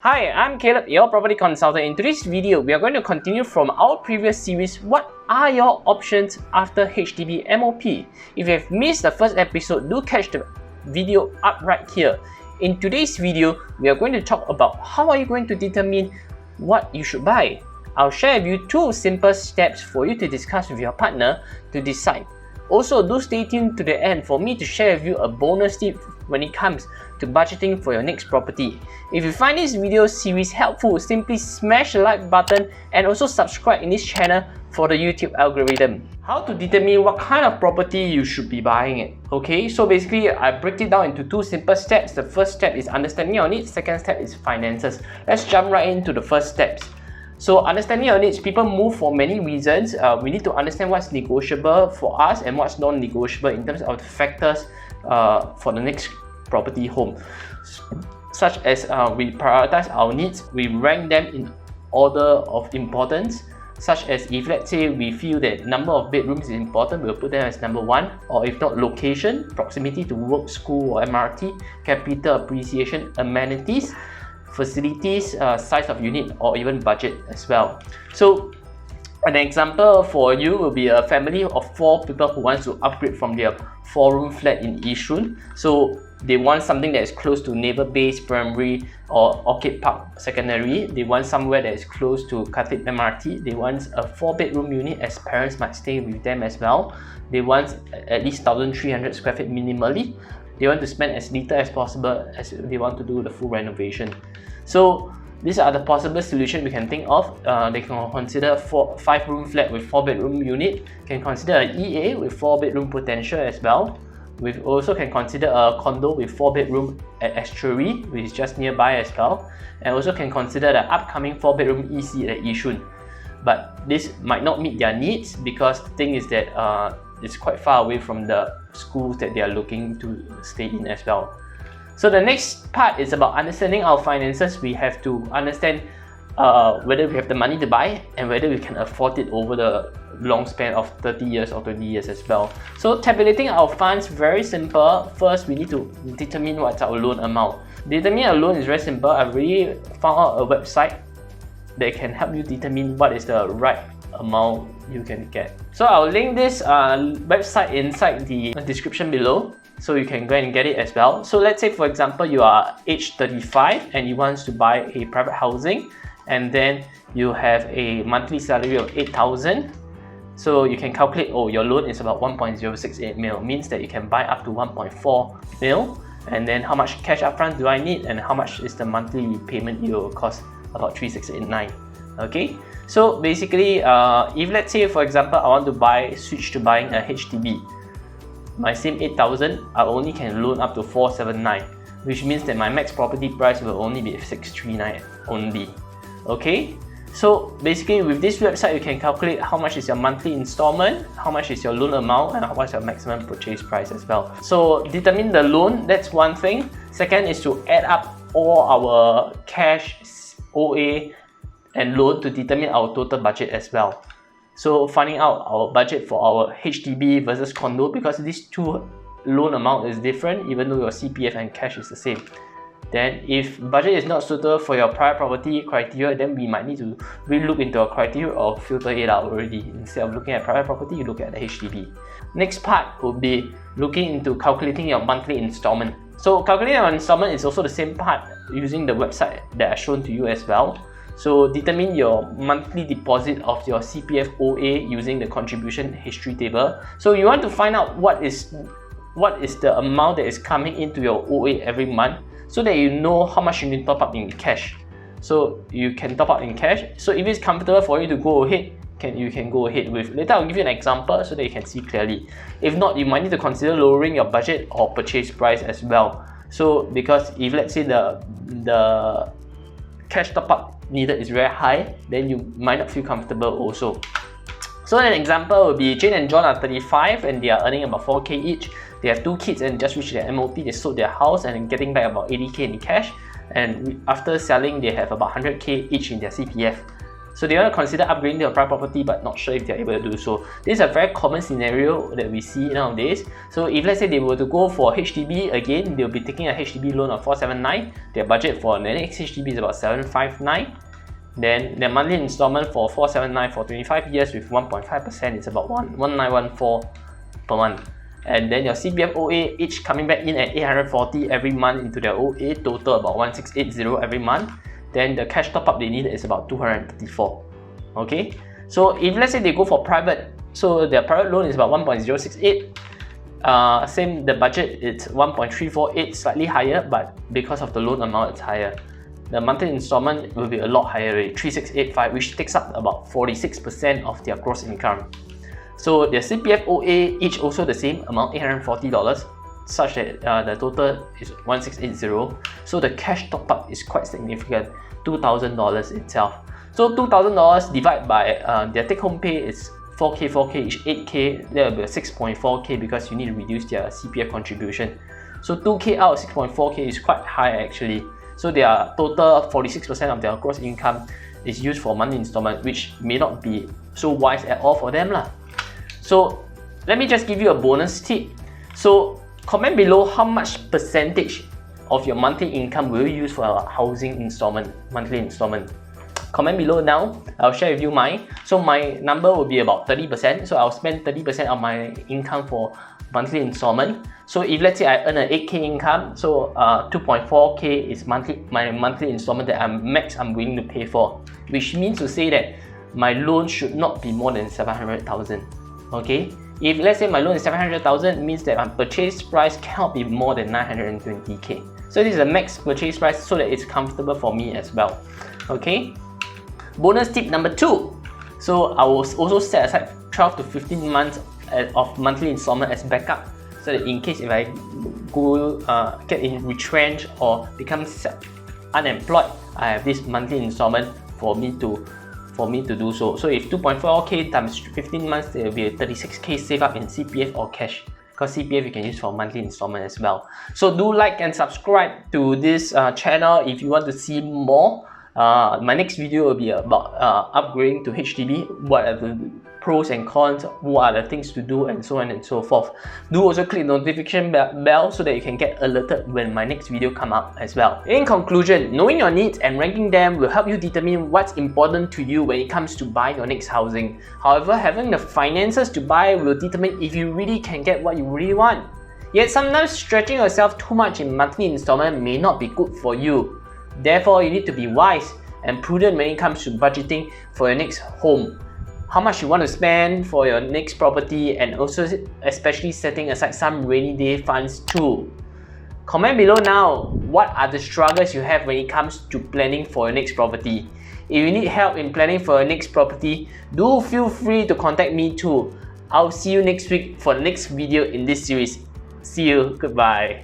Hi, I'm Caleb, your property consultant. In today's video, we are going to continue from our previous series, what are your options after HDB MOP? If you have missed the first episode, do catch the video up right here. In today's video, we are going to talk about how are you going to determine what you should buy. I'll share with you two simple steps for you to discuss with your partner to decide. Also, do stay tuned to the end for me to share with you a bonus tip when it comes to budgeting for your next property. If you find this video series helpful, simply smash the like button and also subscribe in this channel for the YouTube algorithm. How to determine what kind of property you should be buying it. Okay, so basically I break it down into two simple steps. The first step is understanding your needs, second step is finances. Let's jump right into the first steps. So understanding your needs, people move for many reasons. We need to understand what's negotiable for us and what's non-negotiable in terms of the factors for the next property home. Such as we prioritize our needs, we rank them in order of importance. Such as if let's say we feel that number of bedrooms is important, we'll put them as number one. Or if not, location, proximity to work, school or MRT, capital appreciation, amenities, facilities, size of unit, or even budget as well. So an example for you will be a family of 4 people who wants to upgrade from their 4-room flat in Yishun. So they want something that is close to Naval-Base Primary or Orchid Park Secondary. They want somewhere that is close to Khatib MRT. They want a 4-bedroom unit as parents might stay with them as well. They want at least 1,300 square feet minimally. They want to spend as little as possible as they want to do the full renovation. So these are the possible solutions we can think of. They can consider a 5-room flat with 4-bedroom unit. Can consider an EA with 4-bedroom potential as well. We also can consider a condo with 4-bedroom at Estuary, which is just nearby as well. And also can consider the upcoming 4-bedroom EC at Yishun. But this might not meet their needs because the thing is that it's quite far away from the schools that they are looking to stay in as well. So the next part is about understanding our finances. We have to understand whether we have the money to buy and whether we can afford it over the long span of 30 years or 20 years as well. So tabulating our funds, very simple. First, we need to determine what's our loan amount. Determining a loan is very simple. I've already found out a website that can help you determine what is the right amount you can get. So I'll link this website inside the description below, so you can go and get it as well. So let's say for example you are age 35 and you want to buy a private housing, and then you have a monthly salary of 8,000. So you can calculate, oh, your loan is about 1.068 mil, means that you can buy up to 1.4 mil. And then how much cash upfront do I need, and how much is the monthly repayment? It will cost about 3,689. Okay, so basically if let's say for example I want to switch to buying a HDB, my same 8,000, I only can loan up to 479, which means that my max property price will only be 639 only. Okay, so basically with this website you can calculate how much is your monthly installment, how much is your loan amount, and what's your maximum purchase price as well. So determine the loan, that's one thing. Second is to add up all our cash, OA and loan to determine our total budget as well. So finding out our budget for our HDB versus condo, because these two loan amount is different even though your CPF and cash is the same. Then if budget is not suitable for your private property criteria, then we might need to re-look into a criteria or filter it out already. Instead of looking at private property, you look at the HDB. Next part would be looking into calculating your monthly installment. So calculating your installment is also the same part using the website that I've shown to you as well. So determine your monthly deposit of your CPF OA using the contribution history table. So you want to find out what is the amount that is coming into your OA every month, so that you know how much you need to top up in cash. So you can top up in cash. So if it's comfortable for you to go ahead, you can go ahead with. Later I'll give you an example so that you can see clearly. If not, you might need to consider lowering your budget or purchase price as well. So because if let's say the cash top up needed is very high, then you might not feel comfortable also. So an example would be Jane and John are 35 and they are earning about 4K each. They have 2 kids and just reached their MOP. They sold their house and getting back about 80K in cash, and after selling they have about 100K each in their CPF. So they want to consider upgrading their private property but not sure if they're able to do so. This is a very common scenario that we see nowadays. So if let's say they were to go for HDB again, they'll be taking a HDB loan of 479. Their budget for the next HDB is about 759. Then their monthly installment for 479 for 25 years with 1.5% is about 1914 per month. And then your CPF OA each coming back in at 840 every month into their OA, total about 1680 every month. Then the cash top up they need is about 234. Okay, so if let's say they go for private, so their private loan is about 1.068. Same, the budget it's 1.348, slightly higher, but because of the loan amount it's higher. The monthly installment will be a lot higher rate, 3685, which takes up about 46% of their gross income. So their CPF OA each also the same amount, $840, such that the total is 1680. So the cash top up is quite significant, $2,000 itself. So $2,000 divided by their take home pay is 4K each, 8K, that will be 6.4K because you need to reduce their CPF contribution. So 2K out of 6.4K is quite high actually. So their total 46% of their gross income is used for monthly installment, which may not be so wise at all for them lah. So let me just give you a bonus tip. So comment below how much percentage of your monthly income will you use for a housing installment, monthly installment. Comment below now, I'll share with you mine. So my number will be about 30%. So I'll spend 30% of my income for monthly installment. So if let's say I earn an 8K income, so 2.4K is my monthly installment that I'm willing to pay for, which means to say that my loan should not be more than 700,000. Okay, if let's say my loan is 700,000, it means that my purchase price cannot be more than 920K. So this is the max purchase price so that it's comfortable for me as well. Okay, bonus tip number 2. So I will also set aside 12 to 15 months of monthly installment as backup, so that in case if I go get retrenched or become unemployed, I have this monthly installment for me to do so. So if 2.4K times 15 months, there will be a 36K save up in CPF or cash, because CPF you can use for monthly installment as well. So do like and subscribe to this channel if you want to see more. My next video will be about upgrading to HDB, what are the pros and cons, what are the things to do, and so on and so forth. Do also click the notification bell so that you can get alerted when my next video come up as well. In conclusion, knowing your needs and ranking them will help you determine what's important to you when it comes to buying your next housing. However, having the finances to buy will determine if you really can get what you really want. Yet sometimes stretching yourself too much in monthly installment may not be good for you. Therefore, you need to be wise and prudent when it comes to budgeting for your next home. How much you want to spend for your next property, and also especially setting aside some rainy day funds too. Comment below now, what are the struggles you have when it comes to planning for your next property. If you need help in planning for your next property, do feel free to contact me too. I'll see you next week for the next video in this series. See you, goodbye.